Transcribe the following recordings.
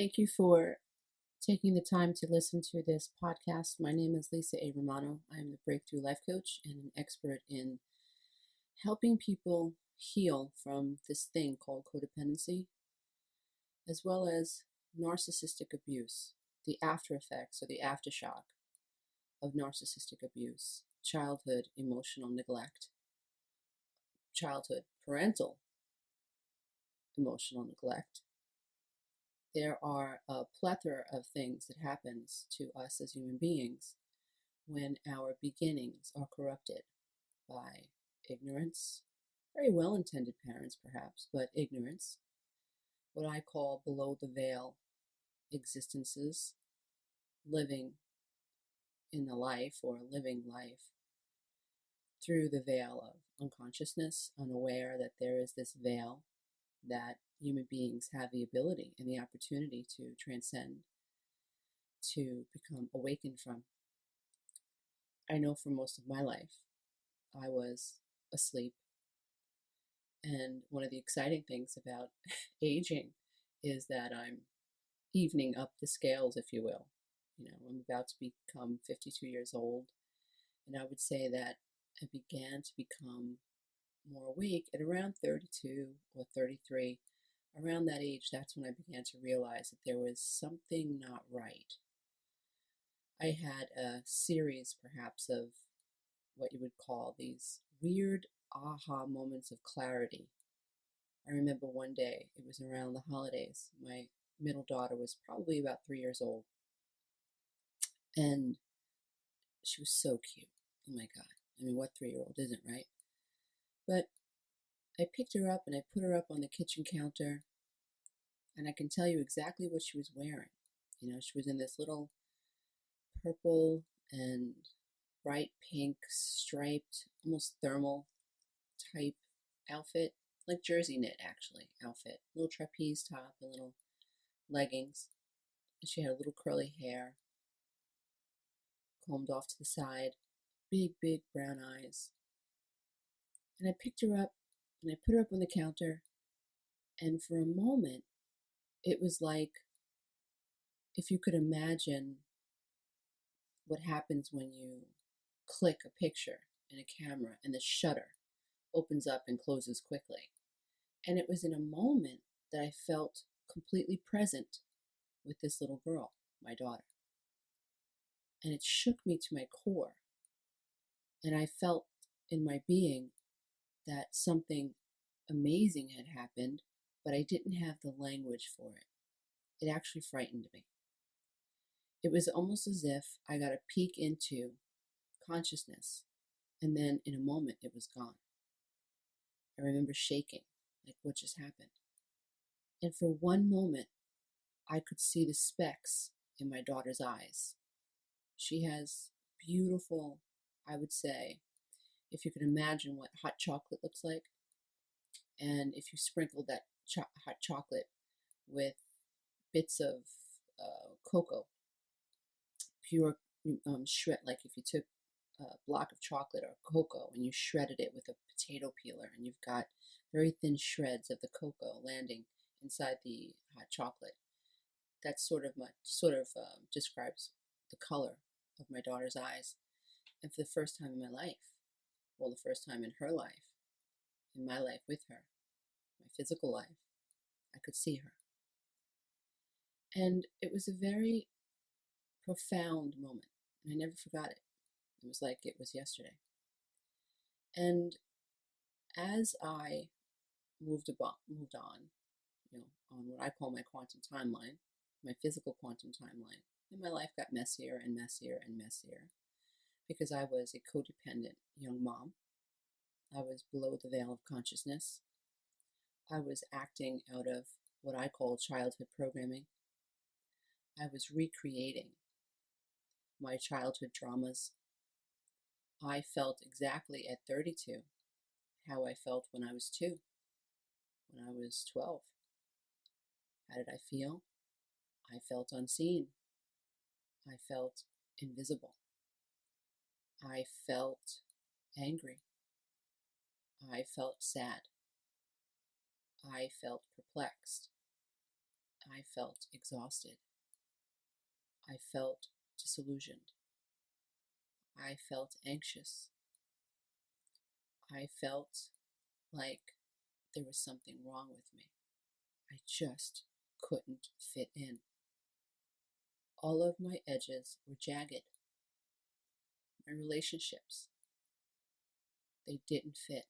Thank you for taking the time to listen to this podcast. My name is Lisa A. Romano. I am the Breakthrough Life Coach and an expert in helping people heal from this thing called codependency, as well as narcissistic abuse, the after effects or the aftershock of narcissistic abuse, childhood emotional neglect, childhood parental emotional neglect. There are a plethora of things that happens to us as human beings when our beginnings are corrupted by ignorance, very well-intended parents perhaps, but ignorance, what I call below the veil existences, living in the life or living life through the veil of unconsciousness, unaware that there is this veil that human beings have the ability and the opportunity to transcend, to become awakened from. I know for most of my life, I was asleep. And one of the exciting things about aging is that I'm evening up the scales, if you will. I'm about to become 52 years old, and I would say that I began to become more awake at around 32 or 33. Around that age, that's when I began to realize that there was something not right. I had a series, perhaps, of what you would call these weird aha moments of clarity. I remember one day, it was around the holidays. My middle daughter was probably about 3 years old. And she was so cute. Oh my God. I mean, what 3-year-old isn't, right? But I picked her up and I put her up on the kitchen counter. And I can tell you exactly what she was wearing. She was in this little purple and bright pink striped, almost thermal type outfit, like jersey knit actually outfit. Little trapeze top and little leggings. And she had a little curly hair, combed off to the side, big, big brown eyes. And I picked her up and I put her up on the counter. And for a moment, it was like if you could imagine what happens when you click a picture in a camera and the shutter opens up and closes quickly. And it was in a moment that I felt completely present with this little girl, my daughter. And it shook me to my core. And I felt in my being that something amazing had happened, but I didn't have the language for it. It actually frightened me. It was almost as if I got a peek into consciousness, and then in a moment it was gone. I remember shaking, like what just happened. And for one moment, I could see the specks in my daughter's eyes. She has beautiful, I would say, if you could imagine what hot chocolate looks like, and if you sprinkled that hot chocolate with bits of cocoa, pure shred, like if you took a block of chocolate or cocoa and you shredded it with a potato peeler, and you've got very thin shreds of the cocoa landing inside the hot chocolate. That sort of describes the color of my daughter's eyes. And for the first time in my life, well, the first time in her life, in my life with her, my physical life, I could see her. And it was a very profound moment, and I never forgot it. It was like it was yesterday. And as I moved on, on what I call my quantum timeline, my physical quantum timeline, and my life got messier and messier and messier because I was a codependent young mom. I was below the veil of consciousness. I was acting out of what I call childhood programming. I was recreating my childhood dramas. I felt exactly at 32 how I felt when I was 2, when I was 12. How did I feel? I felt unseen. I felt invisible. I felt angry. I felt sad. I felt perplexed. I felt exhausted. I felt disillusioned. I felt anxious. I felt like there was something wrong with me. I just couldn't fit in. All of my edges were jagged. My relationships, they didn't fit,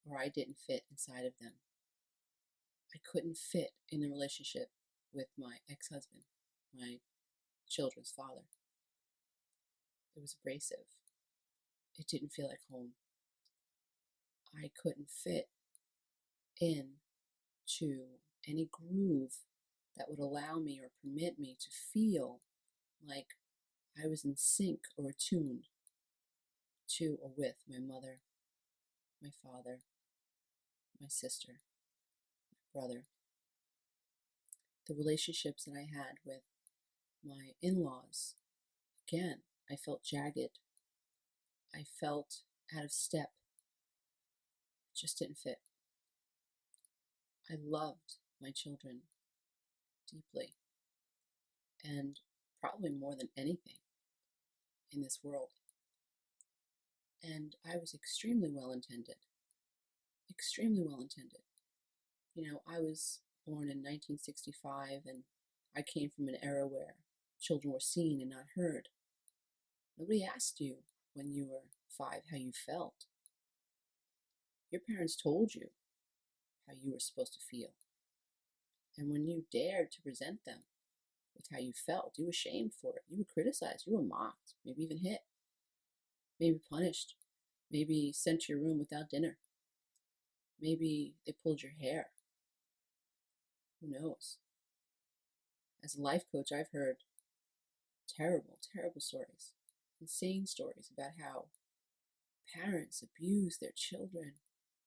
or I didn't fit inside of them. I couldn't fit in the relationship with my ex-husband, my children's father. It was abrasive. It didn't feel like home. I couldn't fit in to any groove that would allow me or permit me to feel like I was in sync or attuned to or with my mother, my father, my sister, my brother. The relationships that I had with my in-laws, again, I felt jagged. I felt out of step. It just didn't fit. I loved my children deeply, and probably more than anything in this world. And I was extremely well-intended. Extremely well-intended. You know, I was born in 1965, and I came from an era where children were seen and not heard. Nobody asked you when you were 5 how you felt. Your parents told you how you were supposed to feel. And when you dared to present them with how you felt, you were shamed for it. You were criticized. You were mocked, maybe even hit, maybe punished, maybe sent to your room without dinner. Maybe they pulled your hair. Who knows? As a life coach, I've heard terrible, terrible stories, insane stories about how parents abuse their children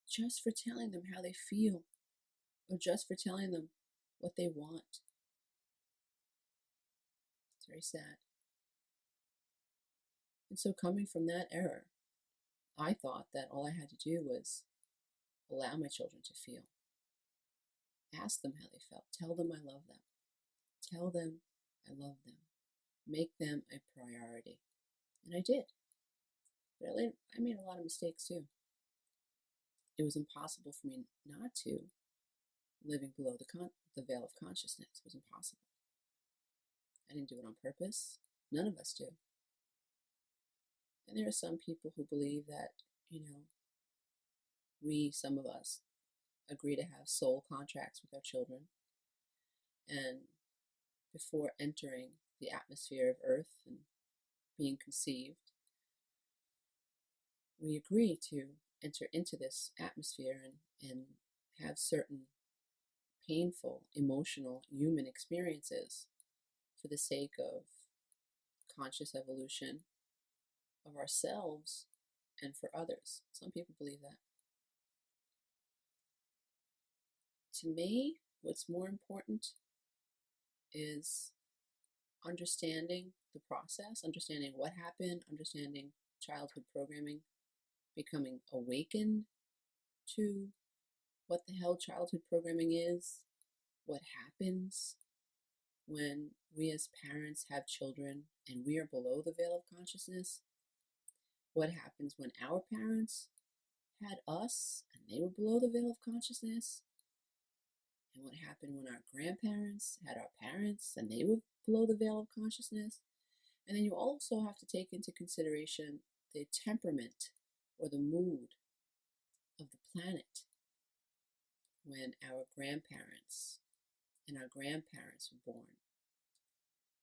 just for telling them how they feel, or just for telling them what they want. It's very sad. And so coming from that era, I thought that all I had to do was allow my children to feel. Ask them how they felt. Tell them I love them. Tell them I love them. Make them a priority. And I did. But I made a lot of mistakes too. It was impossible for me not to living below the veil of consciousness. It was impossible. I didn't do it on purpose. None of us do. And there are some people who believe that, some of us, agree to have soul contracts with our children. And before entering the atmosphere of Earth and being conceived, we agree to enter into this atmosphere and have certain painful, emotional, human experiences for the sake of conscious evolution of ourselves and for others. Some people believe that. To me, what's more important is understanding the process, understanding what happened, understanding childhood programming, becoming awakened to what the hell childhood programming is, what happens when we as parents have children and we are below the veil of consciousness, what happens when our parents had us and they were below the veil of consciousness, and what happened when our grandparents had our parents and they were below the veil of consciousness. And then you also have to take into consideration the temperament or the mood of the planet when our grandparents and our grandparents were born.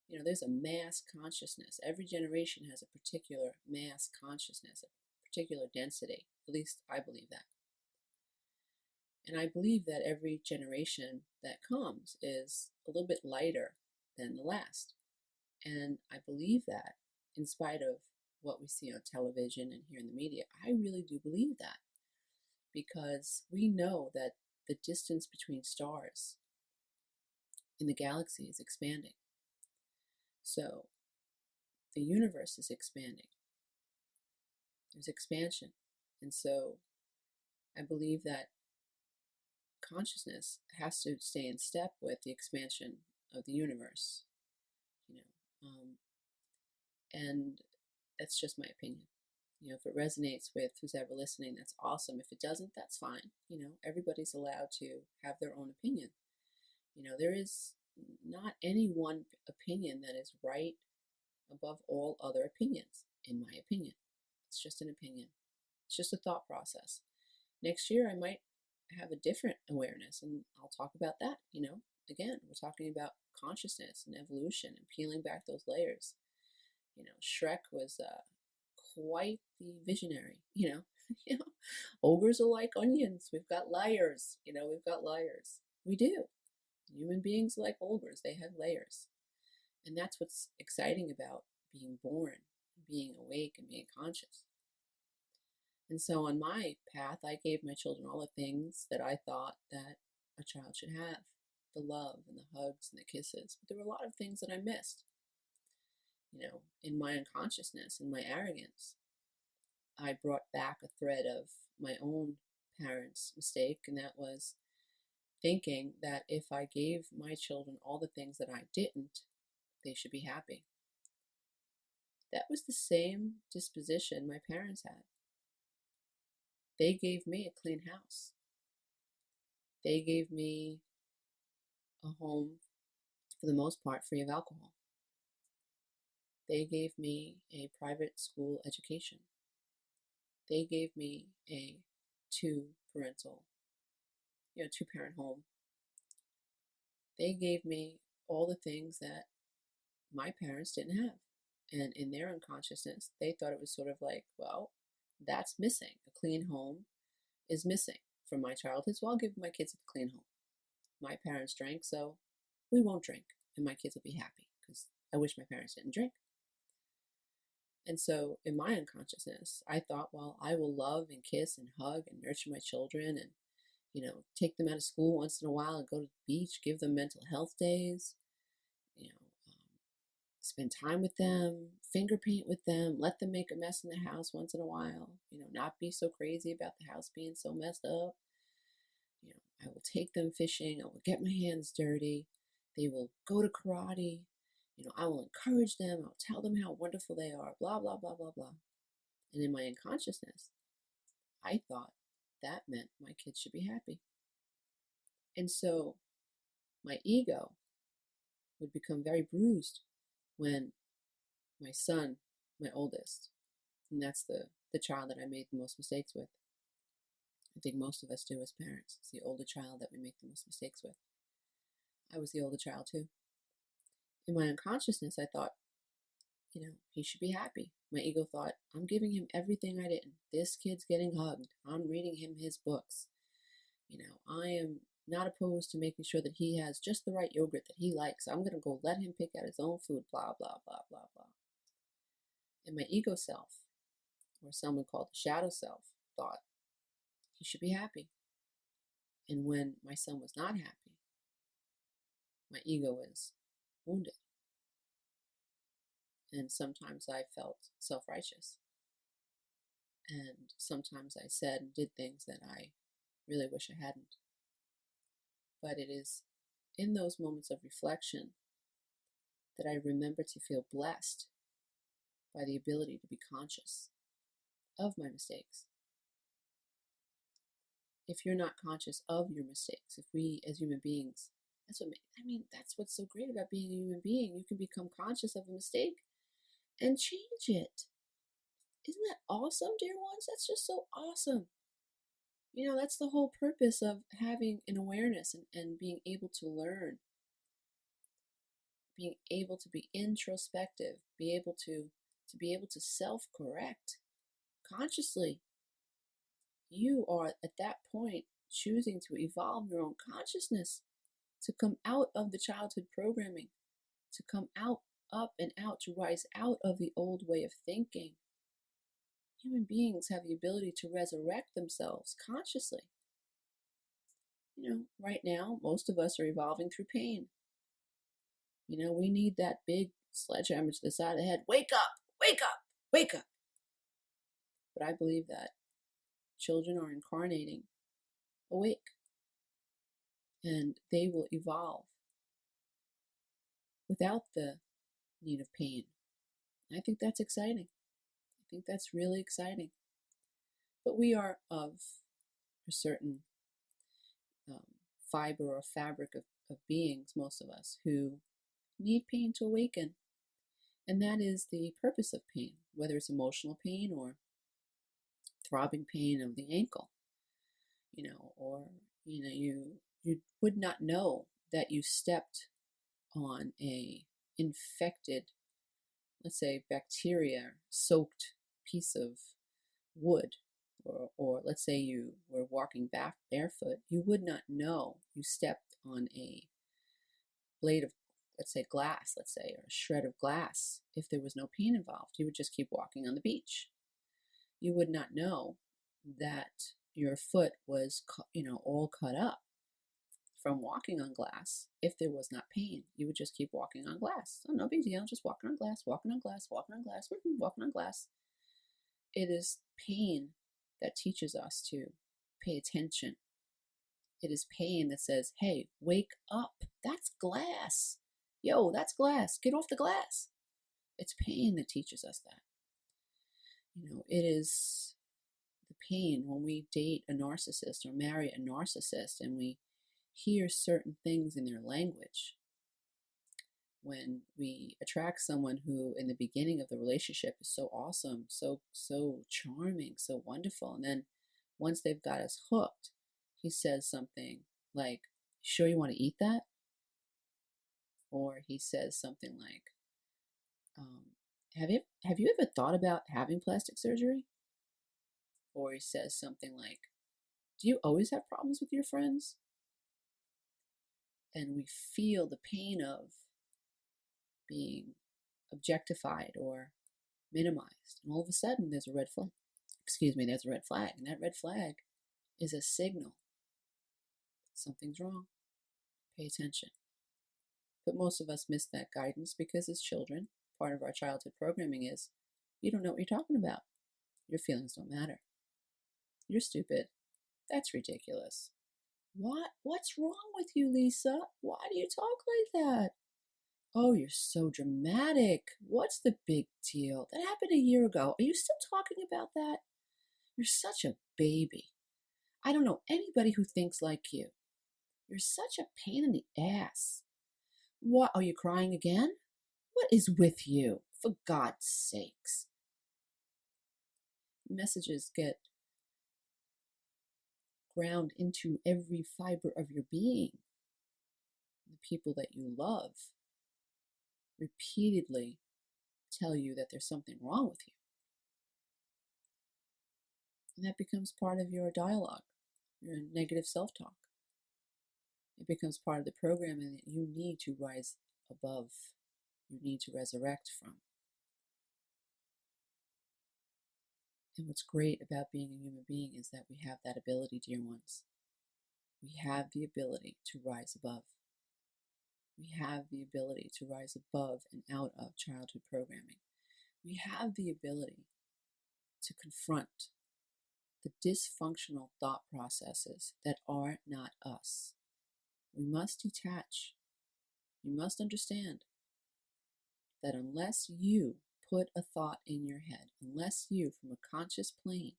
There's a mass consciousness. Every generation has a particular mass consciousness, a particular density. At least I believe that. And I believe that every generation that comes is a little bit lighter than the last. And I believe that, in spite of what we see on television and hear in the media, I really do believe that. Because we know that the distance between stars in the galaxy is expanding. So the universe is expanding. There's expansion. And so I believe that consciousness has to stay in step with the expansion of the universe, and that's just my opinion. If it resonates with who's ever listening, that's awesome. If it doesn't, that's fine. Everybody's allowed to have their own opinion. There is not any one opinion that is right above all other opinions, in my opinion. It's just an opinion. It's just a thought process. Next year, I might have a different awareness, and I'll talk about that. Again, we're talking about consciousness and evolution and peeling back those layers. Shrek was quite the visionary. Ogres are like onions. We've got layers. We've got layers. We do. Human beings are like ogres. They have layers. And that's what's exciting about being born, being awake, and being conscious. And so on my path, I gave my children all the things that I thought that a child should have. The love and the hugs and the kisses. But there were a lot of things that I missed. In my unconsciousness, in my arrogance, I brought back a thread of my own parents' mistake, and that was thinking that if I gave my children all the things that I didn't, they should be happy. That was the same disposition my parents had. They gave me a clean house. They gave me a home, for the most part, free of alcohol. They gave me a private school education. They gave me a two-parent home. They gave me all the things that my parents didn't have. And in their unconsciousness, they thought it was sort of like, well, that's missing. A clean home is missing from my childhood, so I'll give my kids a clean home. My parents drank, so we won't drink, and my kids will be happy, because I wish my parents didn't drink. And so in my unconsciousness, I thought, well, I will love and kiss and hug and nurture my children and, take them out of school once in a while and go to the beach, give them mental health days, spend time with them, finger paint with them, let them make a mess in the house once in a while, not be so crazy about the house being so messed up. I will take them fishing. I will get my hands dirty. They will go to karate. I will encourage them. I'll tell them how wonderful they are, blah, blah, blah, blah, blah. And in my unconsciousness, I thought that meant my kids should be happy. And so my ego would become very bruised when my son, my oldest, and that's the child that I made the most mistakes with. I think most of us do as parents. It's the older child that we make the most mistakes with. I was the older child too. In my unconsciousness, I thought, he should be happy. My ego thought, I'm giving him everything I didn't. This kid's getting hugged. I'm reading him his books. I am not opposed to making sure that he has just the right yogurt that he likes. I'm going to go let him pick out his own food, blah, blah, blah, blah, blah. And my ego self, or someone called the shadow self, thought he should be happy. And when my son was not happy, my ego was wounded. And sometimes I felt self-righteous. And sometimes I said and did things that I really wish I hadn't. But it is in those moments of reflection that I remember to feel blessed by the ability to be conscious of my mistakes. If you're not conscious of your mistakes, if we as human beings, that's what's so great about being a human being. You can become conscious of a mistake and change it. Isn't that awesome, dear ones? That's just so awesome. That's the whole purpose of having an awareness and being able to learn, being able to be introspective, be able to self-correct consciously. You are at that point choosing to evolve your own consciousness, to come out of the childhood programming, to come out, up and out, to rise out of the old way of thinking. Human beings have the ability to resurrect themselves consciously. Right now, most of us are evolving through pain. We need that big sledgehammer to the side of the head. Wake up, wake up, wake up. But I believe that children are incarnating awake. and they will evolve without the need of pain. I think that's exciting. I think that's really exciting. But we are of a certain um, fiber or fabric of beings, most of us, who need pain to awaken. And that is the purpose of pain, whether it's emotional pain or throbbing pain of the ankle, or you would not know that you stepped on a infected, let's say, bacteria soaked piece of wood, or let's say you were walking barefoot. You would not know you stepped on a blade of, let's say, glass, or a shred of glass. If there was no pain involved, you would just keep walking on the beach. You would not know that your foot was all cut up from walking on glass. If there was not pain, you would just keep walking on glass. So no big deal, just walking on glass, walking on glass, walking on glass, walking on glass. It is pain that teaches us to pay attention. It is pain that says, hey, wake up. That's glass. Yo, that's glass. Get off the glass. It's pain that teaches us that. It is the pain when we date a narcissist or marry a narcissist and we hear certain things in their language. When we attract someone who in the beginning of the relationship is so awesome, so charming, so wonderful, and then once they've got us hooked, he says something like, sure you want to eat that? Or he says something like, have you ever thought about having plastic surgery? Or he says something like, do you always have problems with your friends? And we feel the pain of being objectified or minimized. And all of a sudden there's a red flag. There's a red flag. And that red flag is a signal. Something's wrong. Pay attention. But most of us miss that guidance because as children, part of our childhood programming is, you don't know what you're talking about. Your feelings don't matter. You're stupid. That's ridiculous. What's wrong with you, Lisa? Why do you talk like that? Oh, you're so dramatic. What's the big deal? That happened a year ago. Are you still talking about that? You're such a baby. I don't know anybody who thinks like you. You're such a pain in the ass. What, are you crying again? What is with you? For God's sakes. Messages get ground into every fiber of your being. The people that you love repeatedly tell you that there's something wrong with you. And that becomes part of your dialogue, your negative self-talk. It becomes part of the programming that you need to rise above, you need to resurrect from. And what's great about being a human being is that we have that ability, dear ones. We have the ability to rise above. We have the ability to rise above and out of childhood programming. We have the ability to confront the dysfunctional thought processes that are not us. We must detach. You must understand that unless you put a thought in your head, unless you, from a conscious plane,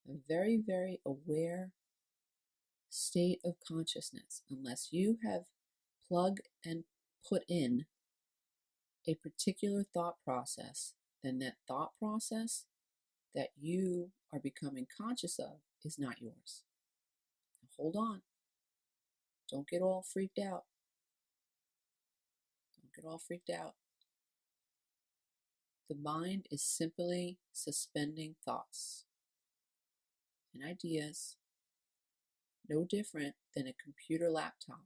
a very, very aware state of consciousness, unless you have plugged and put in a particular thought process, then that thought process that you are becoming conscious of is not yours. Now hold on. Don't get all freaked out. Don't get all freaked out. The mind is simply suspending thoughts and ideas, no different than a computer laptop.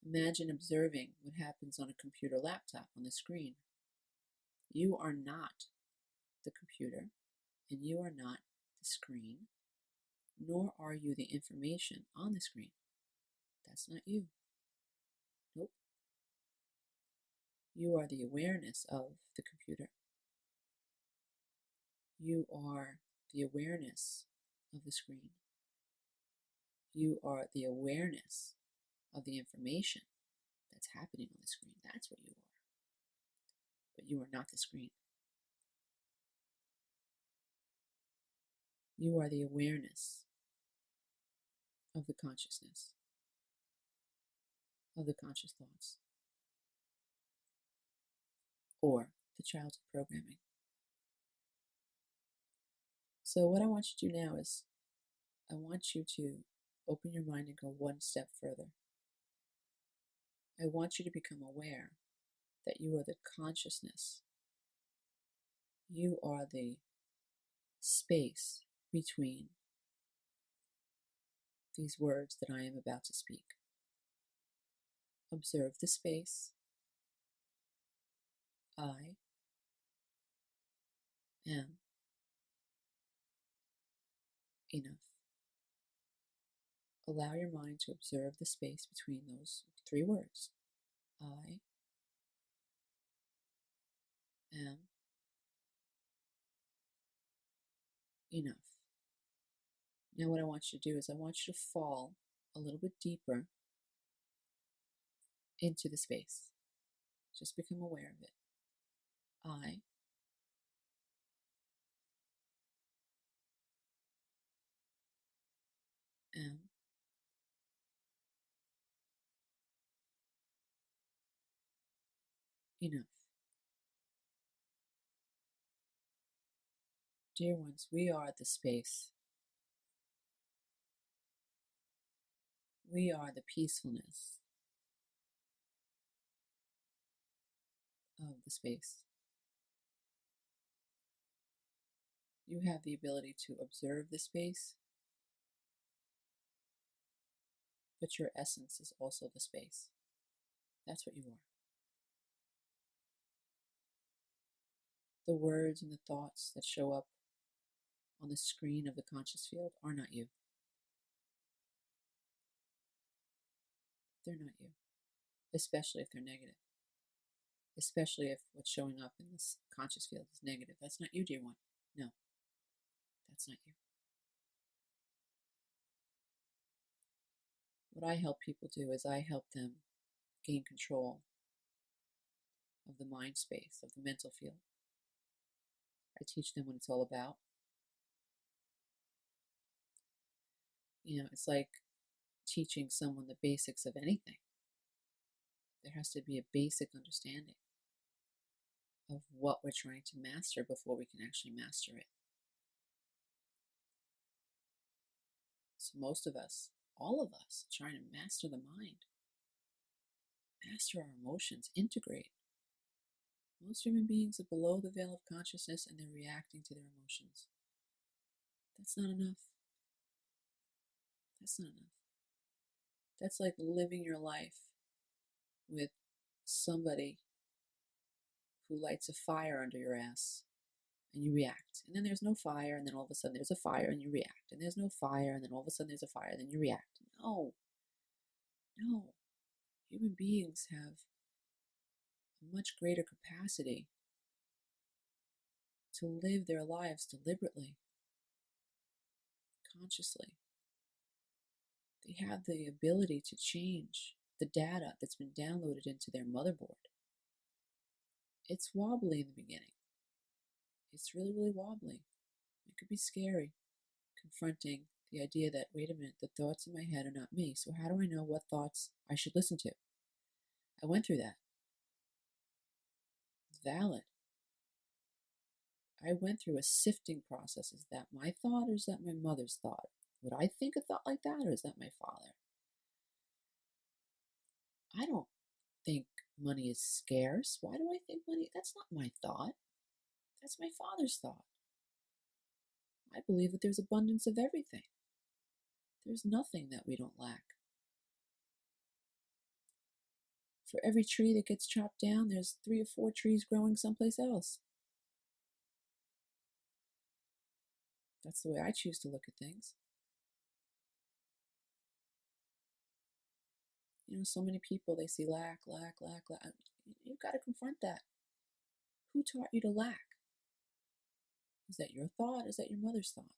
Imagine observing what happens on a computer laptop on the screen. You are not the computer, and you are not the screen, nor are you the information on the screen. That's not you. Nope. You are the awareness of the computer. You are the awareness of the screen. You are the awareness of the information that's happening on the screen. That's what you are. But you are not the screen. You are the awareness of the consciousness, of the conscious thoughts, or the childhood programming. So what I want you to do now is I want you to open your mind and go one step further. I want you to become aware that you are the consciousness. You are the space between these words that I am about to speak. Observe the space. I am enough. Allow your mind to observe the space between those three words. I am enough. Now what I want you to do is I want you to fall a little bit deeper into the space. Just become aware of it. I am enough. Dear ones, we are the space. We are the peacefulness of the space. You have the ability to observe the space, but your essence is also the space. That's what you are. The words and the thoughts that show up on the screen of the conscious field are not you. They're not you, especially if they're negative. Especially if what's showing up in this conscious field is negative. That's not you, dear one. No, that's not you. What I help people do is I help them gain control of the mind space, of the mental field. I teach them what it's all about. You know, it's like teaching someone the basics of anything. There has to be a basic understanding of what we're trying to master before we can actually master it. So most of us, all of us, trying to master the mind, master our emotions, integrate. Most human beings are below the veil of consciousness and they're reacting to their emotions. That's not enough. That's not enough. That's like living your life with somebody who lights a fire under your ass and you react. And then there's no fire, and then all of a sudden there's a fire and you react. And there's no fire, and then all of a sudden there's a fire, and then you react. No. Human beings have a much greater capacity to live their lives deliberately, consciously. They have the ability to change the data that's been downloaded into their motherboard. It's wobbly in the beginning. It's really, really wobbly. It could be scary, confronting the idea that, wait a minute, the thoughts in my head are not me. So how do I know what thoughts I should listen to? I went through that. It's valid. I went through a sifting process. Is that my thought or is that my mother's thought? Would I think a thought like that or is that my father? I don't think money is scarce. Why do I think money? That's not my thought. That's my father's thought. I believe that there's abundance of everything. There's nothing that we don't lack. For every tree that gets chopped down, there's 3 or 4 trees growing someplace else. That's the way I choose to look at things. You know, so many people, they see lack. You've got to confront that. Who taught you to lack? Is that your thought? Is that your mother's thought?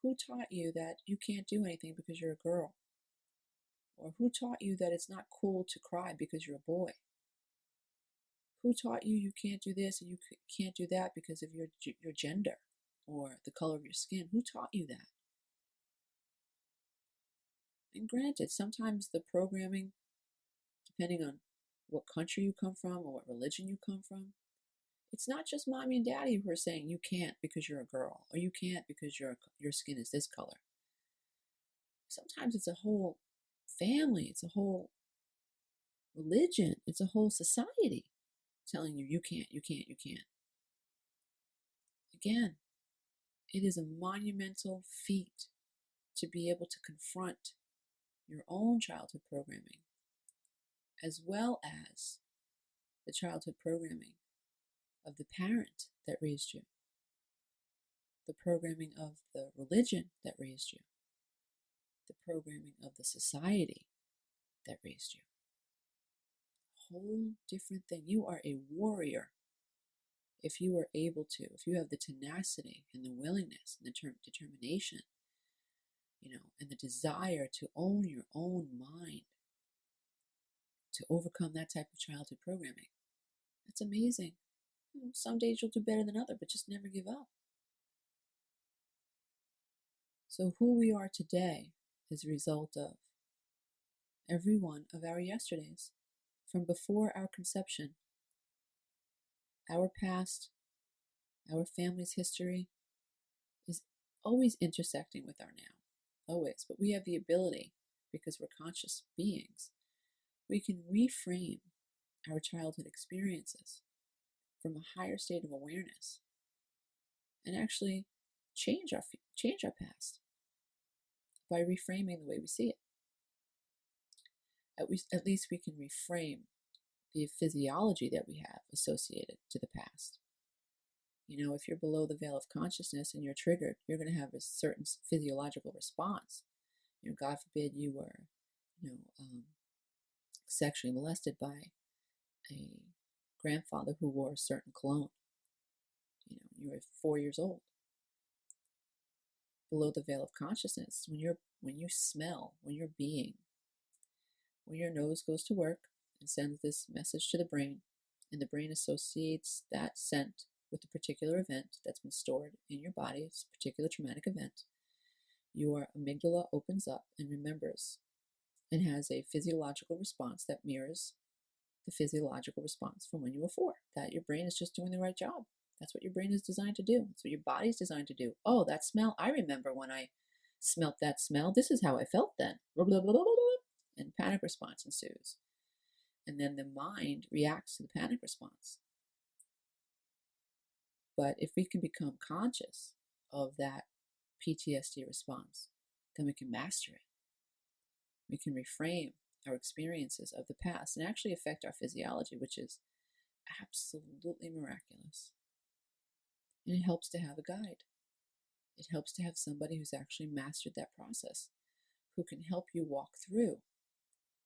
Who taught you that you can't do anything because you're a girl? Or who taught you that it's not cool to cry because you're a boy? Who taught you you can't do this and you can't do that because of your gender or the color of your skin? Who taught you that? And granted, sometimes the programming, depending on what country you come from or what religion you come from, it's not just mommy and daddy who are saying you can't because you're a girl, or you can't because your skin is this color. Sometimes it's a whole family, it's a whole religion, it's a whole society telling you you can't, you can't, you can't. Again, it is a monumental feat to be able to confront your own childhood programming, as well as the childhood programming of the parent that raised you, the programming of the religion that raised you, the programming of the society that raised you. A whole different thing. You are a warrior if you are able to, if you have the tenacity and the willingness and the determination, and the desire to own your own mind, to overcome that type of childhood programming. That's amazing. Some days you'll do better than others, but just never give up. So who we are today is a result of every one of our yesterdays, from before our conception. Our past, our family's history is always intersecting with our now, always. But we have the ability, because we're conscious beings, we can reframe our childhood experiences from a higher state of awareness and actually change our past by reframing the way we see it. At least we can reframe the physiology that we have associated to the past. If you're below the veil of consciousness and you're triggered, you're going to have a certain physiological response. God forbid you were, sexually molested by a grandfather who wore a certain cologne. You were 4 years old. Below the veil of consciousness, when you smell, when your nose goes to work and sends this message to the brain, and the brain associates that scent with a particular event that's been stored in your body, it's a particular traumatic event, your amygdala opens up and remembers and has a physiological response that mirrors the physiological response from when you were 4. That your brain is just doing the right job. That's what your brain is designed to do. That's what your body's designed to do. Oh, that smell, I remember when I smelt that smell. This is how I felt then. Blah, blah, blah, blah, blah, and panic response ensues. And then the mind reacts to the panic response. But if we can become conscious of that PTSD response, then we can master it. We can reframe our experiences of the past and actually affect our physiology, which is absolutely miraculous. And it helps to have a guide. It helps to have somebody who's actually mastered that process, who can help you walk through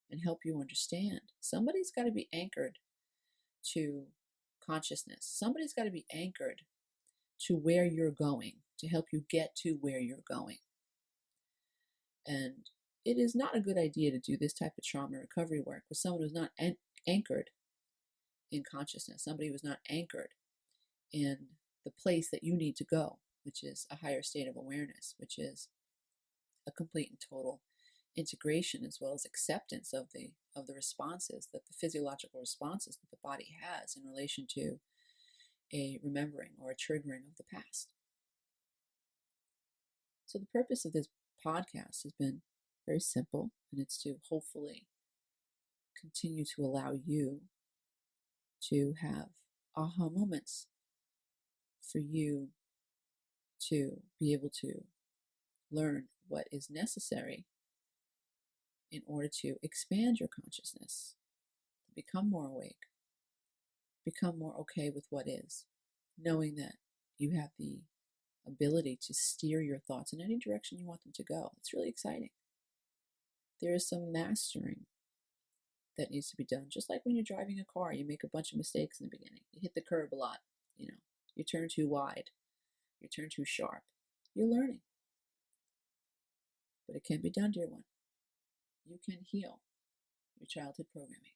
and help you understand. Somebody's got to be anchored to consciousness. Somebody's got to be anchored to where you're going to help you get to where you're going. And it is not a good idea to do this type of trauma recovery work with someone who's not anchored in consciousness, somebody who's not anchored in the place that you need to go, which is a higher state of awareness, which is a complete and total integration as well as acceptance of the responses, that the physiological responses that the body has in relation to a remembering or a triggering of the past. So the purpose of this podcast has been very simple, and it's to hopefully continue to allow you to have aha moments, for you to be able to learn what is necessary in order to expand your consciousness, become more awake, become more okay with what is, knowing that you have the ability to steer your thoughts in any direction you want them to go. It's really exciting. There is some mastering that needs to be done. Just like when you're driving a car, you make a bunch of mistakes in the beginning. You hit the curb a lot, you turn too wide, you turn too sharp. You're learning. but it can be done, dear one. You can heal your childhood programming.